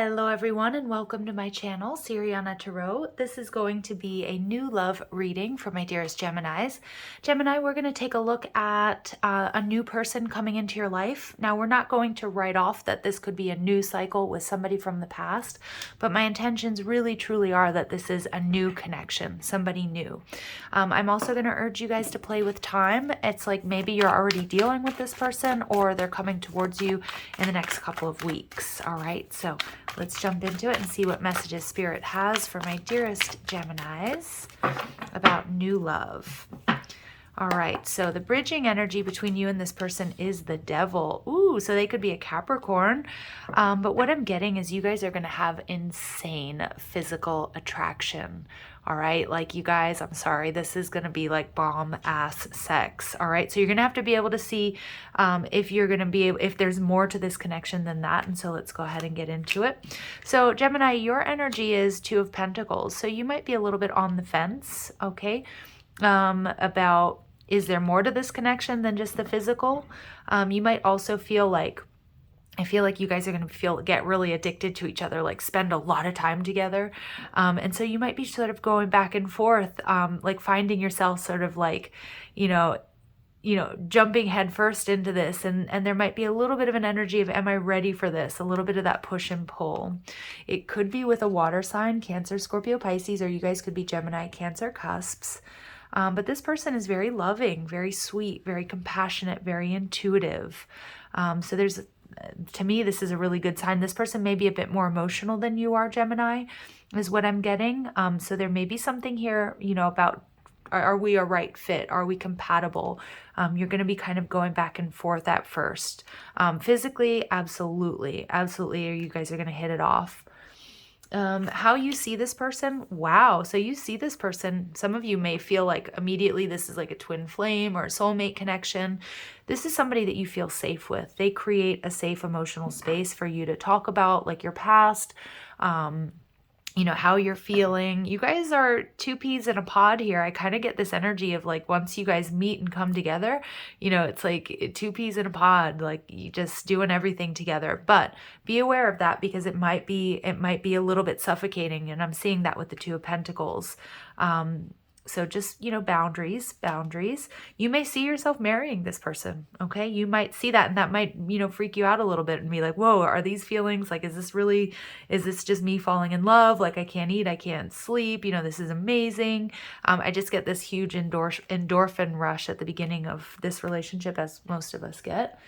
Hello everyone and welcome to my channel, Siriana Tarot. This is going to be a new love reading for my dearest Geminis. Gemini, we're going to take a look at a new person coming into your life. Now, we're not going to write off that this could be a new cycle with somebody from the past, but my intentions really truly are that this is a new connection, somebody new. I'm also going to urge you guys to play with time. It's like maybe you're already dealing with this person or they're coming towards you in the next couple of weeks. All right, so let's jump into it and see what messages Spirit has for my dearest Geminis about new love. All right, so the bridging energy between you and this person is the Devil. Ooh, so they could be a Capricorn. But what I'm getting is you guys are going to have insane physical attraction. All right, like you guys, I'm sorry, this is going to be like bomb ass sex. All right, so you're going to have to be able to see if you're going to be able, if there's more to this connection than that. And so let's go ahead and get into it. So Gemini, your energy is Two of Pentacles. So you might be a little bit on the fence, okay, about is there more to this connection than just the physical? You might also feel like, I feel like you guys are going to get really addicted to each other, like spend a lot of time together. And so you might be sort of going back and forth, like finding yourself sort of like, jumping headfirst into this. And there might be a little bit of an energy of, am I ready for this? A little bit of that push and pull. It could be with a water sign, Cancer, Scorpio, Pisces, or you guys could be Gemini, Cancer cusps. But this person is very loving, very sweet, very compassionate, very intuitive. So there's, to me, this is a really good sign. This person may be a bit more emotional than you are, Gemini, is what I'm getting. So there may be something here, about, are we a right fit? Are we compatible? You're going to be kind of going back and forth at first. Physically, absolutely. Absolutely. You guys are going to hit it off. How you see this person, wow. So you see this person, some of you may feel like immediately this is like a twin flame or a soulmate connection. This is somebody that you feel safe with. They create a safe emotional space for you to talk about, like your past, how you're feeling. You guys are two peas in a pod here. I kind of get this energy of like, once you guys meet and come together, it's like two peas in a pod, like you just doing everything together. But be aware of that because it might be a little bit suffocating. And I'm seeing that with the Two of Pentacles. So just, boundaries. You may see yourself marrying this person, okay? You might see that and that might, freak you out a little bit and be like, whoa, are these feelings? Like, is this just me falling in love? Like I can't eat, I can't sleep. This is amazing. I just get this huge endorphin rush at the beginning of this relationship, as most of us get.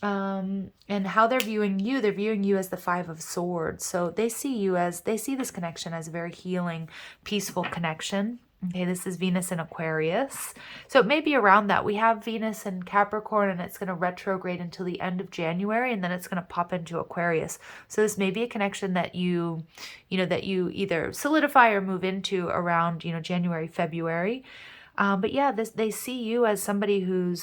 And how they're viewing you as the Five of Swords. So they see this connection as a very healing, peaceful connection. Okay, this is Venus in Aquarius. So it may be around that. We have Venus in Capricorn and it's going to retrograde until the end of January and then it's going to pop into Aquarius. So this may be a connection that you either solidify or move into around, January, February. But yeah, they see you as somebody who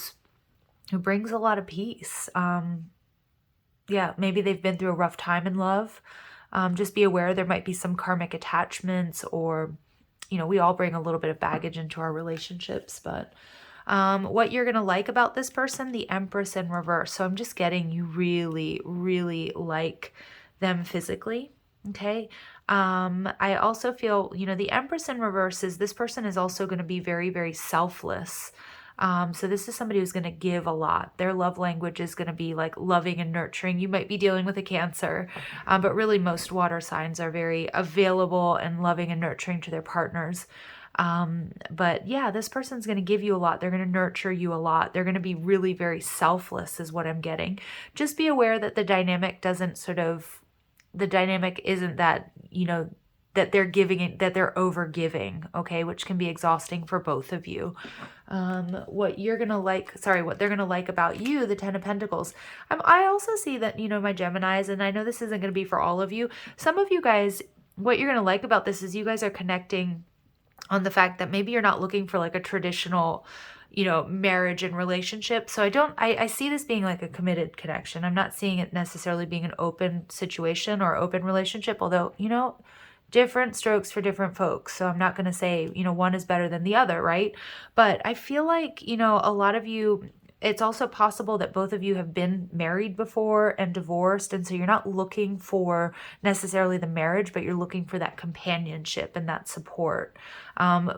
brings a lot of peace. Yeah, maybe they've been through a rough time in love. Just be aware there might be some karmic attachments or we all bring a little bit of baggage into our relationships, but what you're going to like about this person, the Empress in reverse. So I'm just getting you really, really like them physically. Okay. I also feel, the Empress in reverse is this person is also going to be very, very selfless. So this is somebody who's going to give a lot. Their love language is going to be like loving and nurturing. You might be dealing with a Cancer, but really most water signs are very available and loving and nurturing to their partners. But yeah, this person's going to give you a lot. They're going to nurture you a lot. They're going to be really very selfless is what I'm getting. Just be aware that the dynamic isn't that, that they're giving it, that they're over giving, okay, which can be exhausting for both of you. What they're gonna like about you, the Ten of Pentacles. I also see that, my Geminis, and I know this isn't gonna be for all of you. Some of you guys, what you're gonna like about this is you guys are connecting on the fact that maybe you're not looking for like a traditional, marriage and relationship. So I see this being like a committed connection. I'm not seeing it necessarily being an open situation or open relationship, although, different strokes for different folks. So I'm not going to say, one is better than the other, right? But I feel like, a lot of you it's also possible that both of you have been married before and divorced, and so you're not looking for necessarily the marriage, but you're looking for that companionship and that support.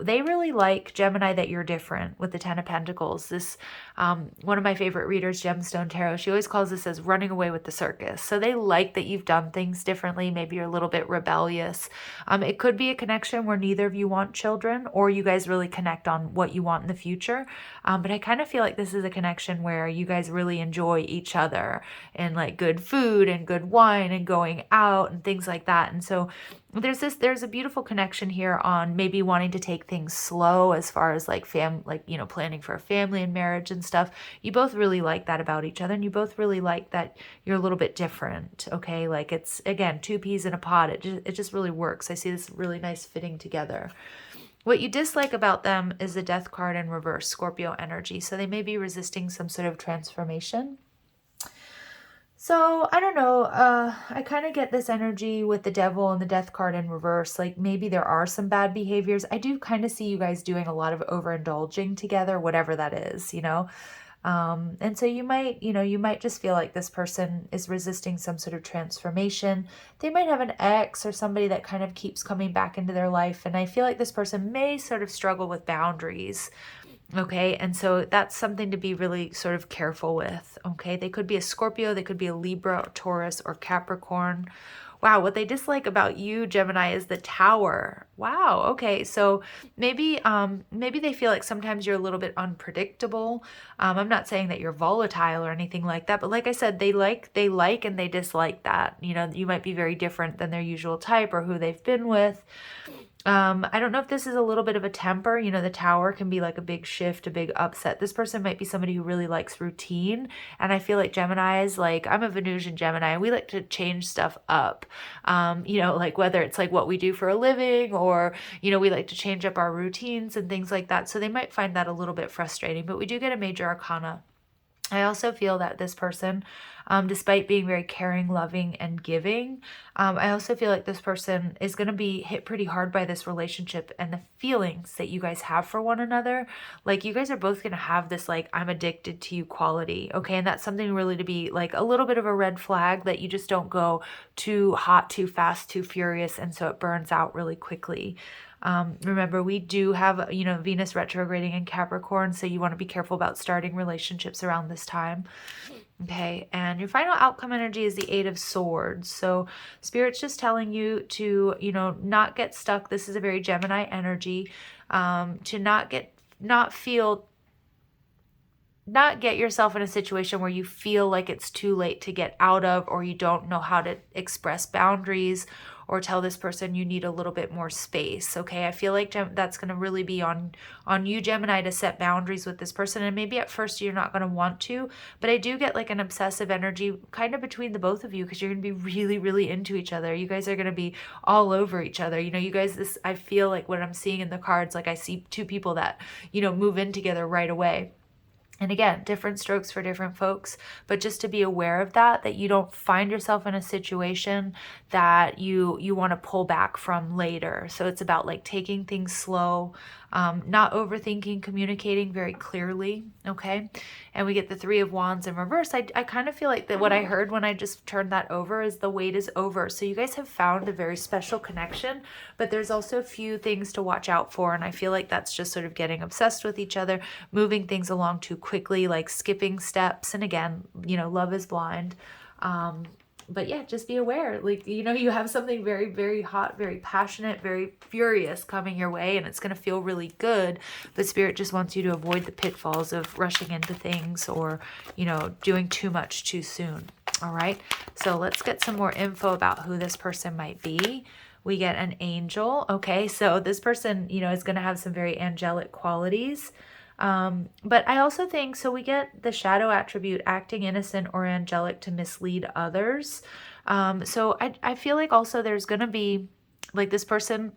They really like, Gemini, that you're different with the Ten of Pentacles. This, one of my favorite readers, Gemstone Tarot, she always calls this as running away with the circus. So they like that you've done things differently. Maybe you're a little bit rebellious. It could be a connection where neither of you want children, or you guys really connect on what you want in the future. But I kind of feel like this is a connection where you guys really enjoy each other and like good food and good wine and going out and things like that. And so there's a beautiful connection here on maybe wanting to take things slow as far as like planning for a family and marriage and stuff. You both really like that about each other, and you both really like that you're a little bit different. Okay, like it's, again, two peas in a pod. It just really works. I see this really nice fitting together. What you dislike about them is the Death card in reverse, Scorpio energy. So they may be resisting some sort of transformation. So I don't know, I kind of get this energy with the Devil and the Death card in reverse. Like maybe there are some bad behaviors. I do kind of see you guys doing a lot of overindulging together, whatever that is, you know. And so you might just feel like this person is resisting some sort of transformation. They might have an ex or somebody that kind of keeps coming back into their life. And I feel like this person may sort of struggle with boundaries. Okay, and so that's something to be really sort of careful with. Okay, they could be a Scorpio, they could be a Libra, or Taurus, or Capricorn. Wow, what they dislike about you, Gemini, is the Tower. Wow, okay, so maybe they feel like sometimes you're a little bit unpredictable. I'm not saying that you're volatile or anything like that, but like I said, they like and they dislike that. You know, you might be very different than their usual type or who they've been with. I don't know if this is a little bit of a temper. You know, the Tower can be like a big shift, a big upset. This person might be somebody who really likes routine. And I feel like Gemini is like, I'm a Venusian Gemini. We like to change stuff up. You know, like whether it's like what we do for a living or, you know, we like to change up our routines and things like that. So they might find that a little bit frustrating, but we do get a major arcana. I also feel that this person, despite being very caring, loving, and giving, I also feel like this person is going to be hit pretty hard by this relationship and the feelings that you guys have for one another. Like you guys are both going to have this like, I'm addicted to you quality. Okay. And that's something really to be like a little bit of a red flag, that you just don't go too hot, too fast, too furious. And so it burns out really quickly. Remember, we do have, you know, Venus retrograding in Capricorn, so you want to be careful about starting relationships around this time. Okay, and your final outcome energy is the Eight of Swords. So Spirit's just telling you to, you know, not get stuck. This is a very Gemini energy, to not get yourself in a situation where you feel like it's too late to get out of, or you don't know how to express boundaries, or tell this person you need a little bit more space. Okay, I feel like that's going to really be on you, Gemini, to set boundaries with this person. And maybe at first you're not going to want to, but I do get like an obsessive energy kind of between the both of you, because you're going to be really, really into each other. You guys are going to be all over each other. You know, you guys, I feel like what I'm seeing in the cards, like I see two people that, you know, move in together right away. And again, different strokes for different folks, but just to be aware of that you don't find yourself in a situation that you want to pull back from later. So it's about like taking things slow, not overthinking, communicating very clearly. Okay. And we get the Three of Wands in reverse. I kind of feel like that what I heard when I just turned that over is the wait is over. So you guys have found a very special connection, but there's also a few things to watch out for. And I feel like that's just sort of getting obsessed with each other, moving things along too quickly, like skipping steps. And again, you know, love is blind. But yeah, just be aware, like, you know, you have something very, very hot, very passionate, very furious coming your way, and it's going to feel really good. But Spirit just wants you to avoid the pitfalls of rushing into things or, you know, doing too much too soon. All right. So let's get some more info about who this person might be. We get an angel. Okay. So this person, you know, is going to have some very angelic qualities. But I also think, so we get the shadow attribute, acting innocent or angelic to mislead others. So I feel like also there's going to be like this person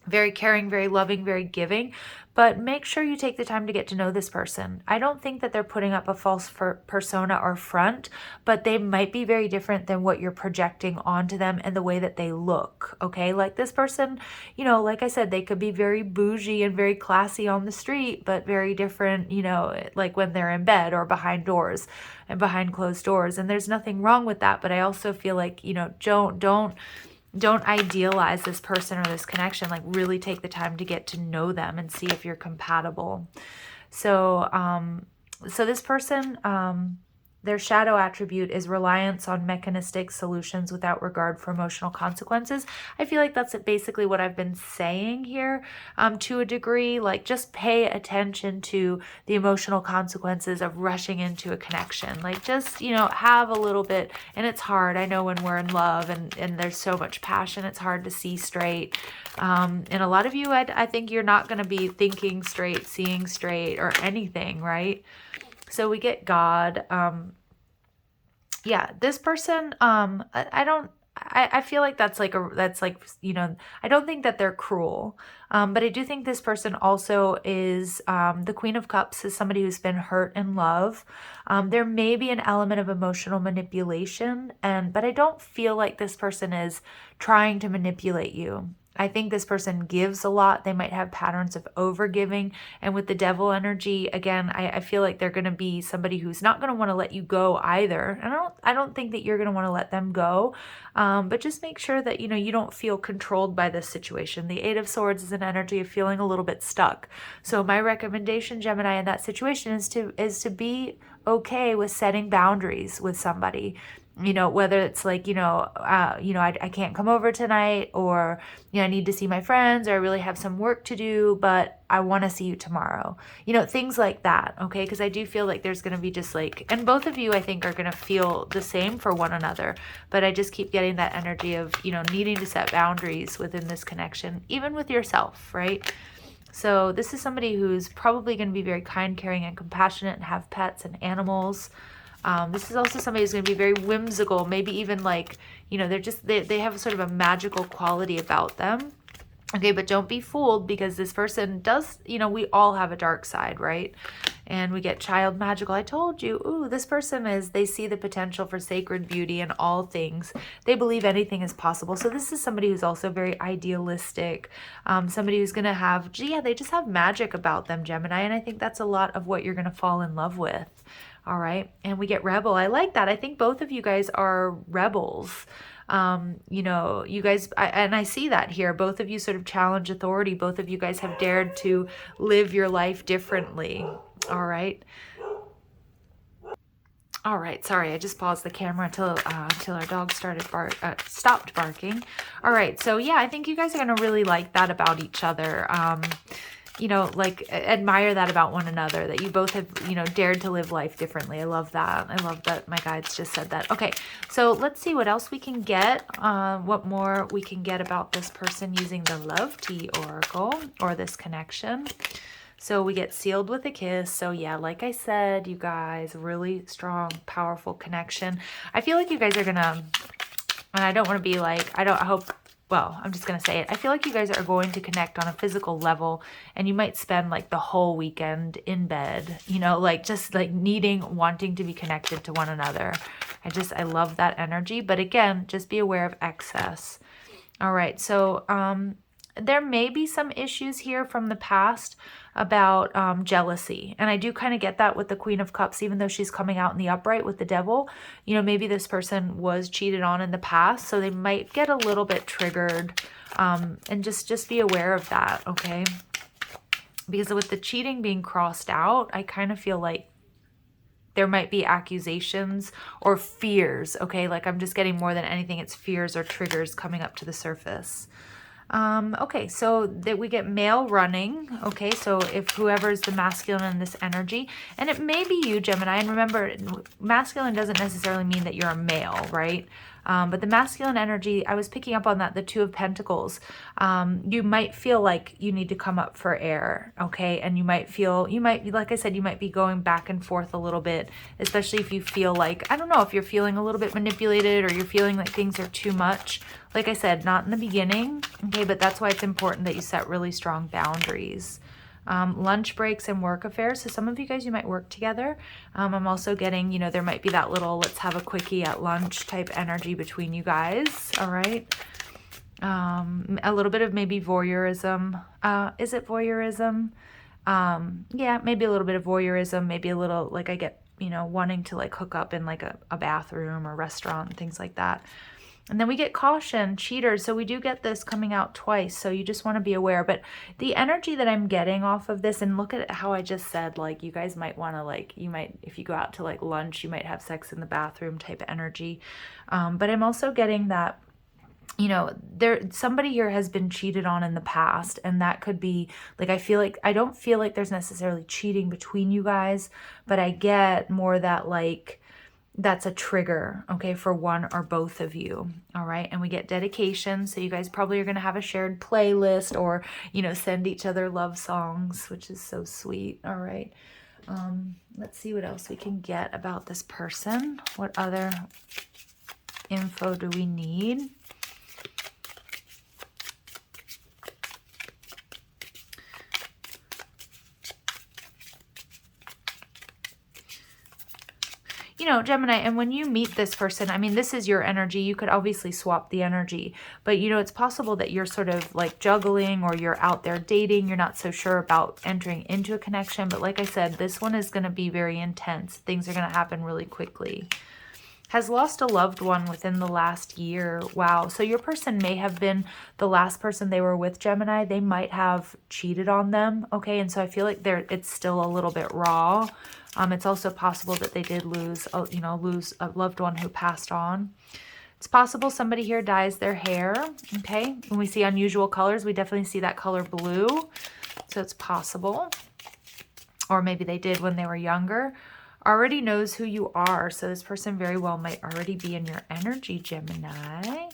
very caring, very loving, very giving, but make sure you take the time to get to know this person. I don't think that they're putting up a false persona or front, but they might be very different than what you're projecting onto them and the way that they look, okay? Like this person, you know, like I said, they could be very bougie and very classy on the street, but very different, you know, like when they're in bed or behind doors and behind closed doors. And there's nothing wrong with that, but I also feel like, you know, don't idealize this person or this connection. Like really take the time to get to know them and see if you're compatible. So, so this person, their shadow attribute is reliance on mechanistic solutions without regard for emotional consequences. I feel like that's basically what I've been saying here, to a degree. Like just pay attention to the emotional consequences of rushing into a connection. Like just, you know, have a little bit, and it's hard. I know when we're in love and there's so much passion, it's hard to see straight. And a lot of you, I think you're not going to be thinking straight, seeing straight, or anything, right? So we get God. Yeah, this person, I feel like that's like, you know, I don't think that they're cruel. But I do think this person also is, the Queen of Cups is somebody who's been hurt in love. There may be an element of emotional manipulation, but I don't feel like this person is trying to manipulate you. I think this person gives a lot. They might have patterns of overgiving. And with the devil energy, again, I feel like they're going to be somebody who's not going to want to let you go either. And I don't think that you're going to want to let them go. But just make sure that, you know, you don't feel controlled by this situation. The Eight of Swords is an energy of feeling a little bit stuck. So my recommendation, Gemini, in that situation is to be okay with setting boundaries with somebody. You know, whether it's like, I can't come over tonight, or, you know, I need to see my friends, or I really have some work to do, but I want to see you tomorrow. You know, things like that, okay? Because I do feel like there's going to be just like, and both of you, I think, are going to feel the same for one another. But I just keep getting that energy of, you know, needing to set boundaries within this connection, even with yourself, right? So this is somebody who's probably going to be very kind, caring, and compassionate, and have pets and animals. This is also somebody who's going to be very whimsical, maybe even like, you know, they have sort of a magical quality about them. Okay, but don't be fooled, because this person does, you know, we all have a dark side, right? And we get child magical. I told you, ooh, this person they see the potential for sacred beauty in all things. They believe anything is possible. So this is somebody who's also very idealistic, somebody who's going to have, they just have magic about them, Gemini. And I think that's a lot of what you're going to fall in love with. All right. And we get rebel. I like that. I think both of you guys are rebels. You know, you guys, and I see that here. Both of you sort of challenge authority. Both of you guys have dared to live your life differently. All right. All right. Sorry, I just paused the camera until our dog stopped barking. All right. So yeah, I think you guys are going to really like that about each other. You know, like admire that about one another, that you both have, you know, dared to live life differently. I love that. I love that my guides just said that. Okay, so let's see what else we can get, what more we can get about this person using the Love Tea Oracle or this connection. So we get sealed with a kiss. So yeah, like I said, you guys, really strong, powerful connection. I feel like you guys are gonna, and I don't want to be like, well, I'm just going to say it. I feel like you guys are going to connect on a physical level, and you might spend like the whole weekend in bed, you know, like just like wanting to be connected to one another. I love that energy. But again, just be aware of excess. All right. So, there may be some issues here from the past about jealousy. And I do kind of get that with the Queen of Cups, even though she's coming out in the upright with the devil. You know, maybe this person was cheated on in the past, so they might get a little bit triggered. And just be aware of that, okay? Because with the cheating being crossed out, I kind of feel like there might be accusations or fears, okay? Like I'm just getting more than anything, it's fears or triggers coming up to the surface. Okay, so that we get male running. Okay, so if whoever's the masculine in this energy, and it may be you, Gemini, and remember, masculine doesn't necessarily mean that you're a male, right? But the masculine energy, I was picking up on that, the Two of Pentacles. You might feel like you need to come up for air, okay? And you might, like I said, you might be going back and forth a little bit, especially if you feel like, I don't know, if you're feeling a little bit manipulated or you're feeling like things are too much. Like I said, not in the beginning, okay? But that's why it's important that you set really strong boundaries. Lunch breaks and work affairs. So some of you guys, you might work together. I'm also getting, you know, there might be that little let's have a quickie at lunch type energy between you guys. All right. A little bit of maybe voyeurism. Is it voyeurism? Yeah, maybe a little bit of voyeurism, maybe a little, like I get, you know, wanting to like hook up in like a bathroom or restaurant and things like that. And then we get caution, cheaters. So we do get this coming out twice. So you just want to be aware. But the energy that I'm getting off of this, and look at how I just said, like, you guys might want to, like, you might, if you go out to like lunch, you might have sex in the bathroom type energy. But I'm also getting that, you know, somebody here has been cheated on in the past, and that could be like, I don't feel like there's necessarily cheating between you guys, but I get more that like, that's a trigger, okay, for one or both of you. All right. And we get dedication. So you guys probably are going to have a shared playlist, or, you know, send each other love songs, which is so sweet. All right. Let's see what else we can get about this person. What other info do we need? You know, Gemini, and when you meet this person, I mean, this is your energy. You could obviously swap the energy, but, you know, it's possible that you're sort of like juggling, or you're out there dating. You're not so sure about entering into a connection. But like I said, this one is going to be very intense. Things are going to happen really quickly. Has lost a loved one within the last year. Wow. So your person may have been the last person they were with, Gemini. They might have cheated on them. Okay. And so I feel like it's still a little bit raw. It's also possible that they did lose a loved one who passed on. It's possible somebody here dyes their hair. Okay. When we see unusual colors, we definitely see that color blue. So it's possible. Or maybe they did when they were younger. Already knows who you are. So this person very well might already be in your energy, Gemini.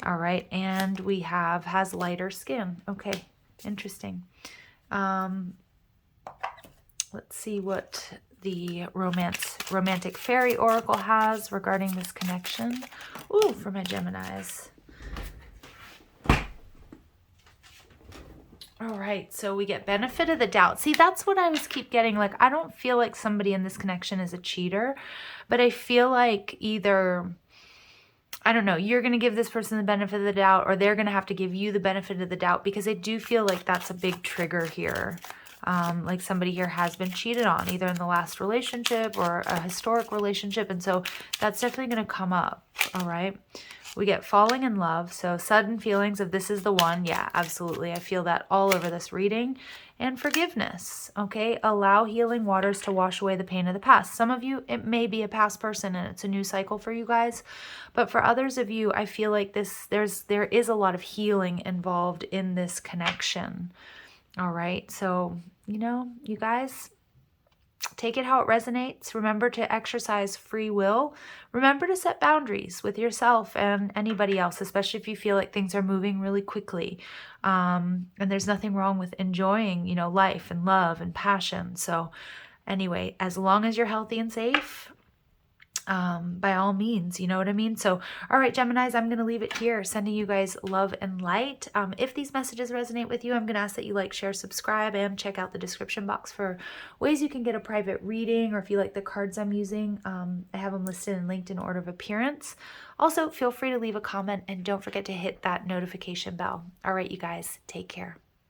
All right. And we has lighter skin. Okay. Interesting. Let's see what the romantic fairy oracle has regarding this connection. Ooh, for my Geminis. All right, so we get benefit of the doubt. See, that's what I was keep getting. Like, I don't feel like somebody in this connection is a cheater, but I feel like either, I don't know, you're going to give this person the benefit of the doubt, or they're going to have to give you the benefit of the doubt, because I do feel like that's a big trigger here. Like somebody here has been cheated on, either in the last relationship or a historic relationship. And so that's definitely going to come up. All right. We get falling in love. So sudden feelings of this is the one. Yeah, absolutely. I feel that all over this reading. And forgiveness. Okay. Allow healing waters to wash away the pain of the past. Some of you, it may be a past person and it's a new cycle for you guys. But for others of you, I feel like there is a lot of healing involved in this connection. All right. So, you know, you guys, take it how it resonates. Remember to exercise free will. Remember to set boundaries with yourself and anybody else, especially if you feel like things are moving really quickly. And there's nothing wrong with enjoying, you know, life and love and passion. So anyway, as long as you're healthy and safe, by all means, you know what I mean? So, all right, Geminis, I'm going to leave it here, sending you guys love and light. If these messages resonate with you, I'm going to ask that you like, share, subscribe, and check out the description box for ways you can get a private reading, or if you like the cards I'm using, I have them listed and linked in order of appearance. Also, feel free to leave a comment, and don't forget to hit that notification bell. All right, you guys, take care.